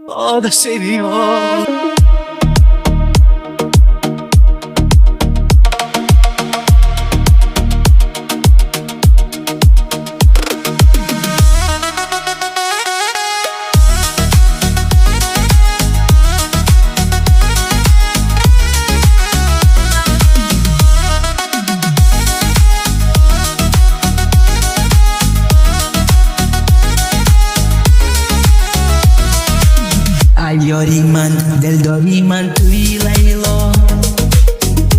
Toda seviyor. یاری من دلداری من توی لیلا،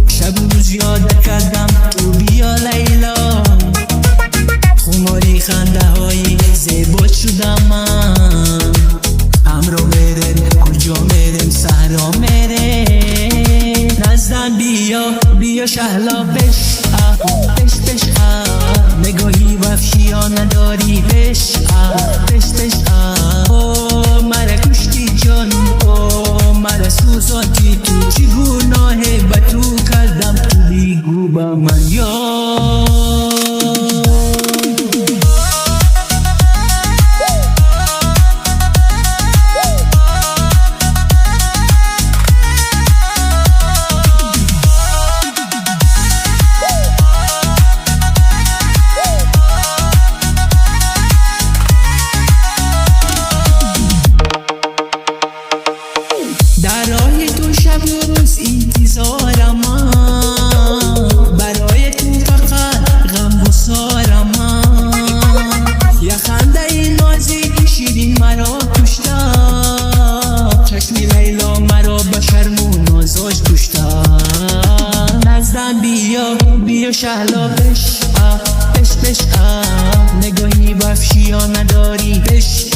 شب و روز یاد کردم تو بیا لیلا، خماری خنده های زیبات شدم من، همراه میرم کجا میرم صحرا میرم، نزدم بیا شهلا پیش پیش نگاهی وفشی ها نداری پیش پیش مرا کشتی جان مرا سوزاتی تو چی گناه به تو کردم تو بیگو با من برای تو شب و روز انتظارم، برای تو فقط غم و سارم، یه خنده نازی شیرین مرا کشتا، چشم لیلا مرا به شرم و نازاش کشتا، نزدم بیا شهلا پیش نگاهی وفشی ها نداری پیش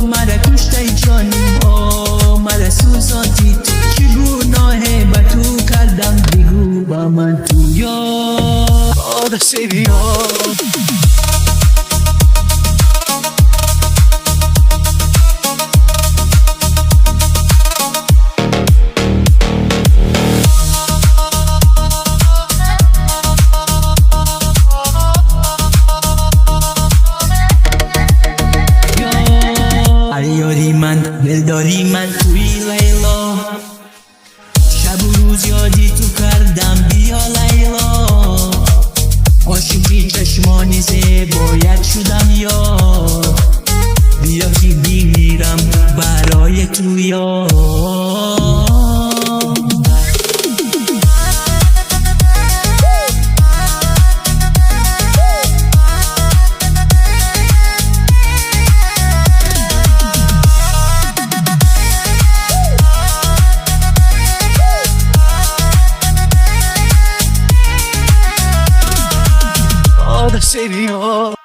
مرا کشته جانی مرا سوزاتی چی گناه به تو کردم بگو با من تو Toda seviyor. یاری من دلداری من توی لیلا، شب و روز یادی تو کردم بیا لیلا، عاشقی چشمانی زیبایت شدم بیا که بمیرم برای تو Toda seviyor.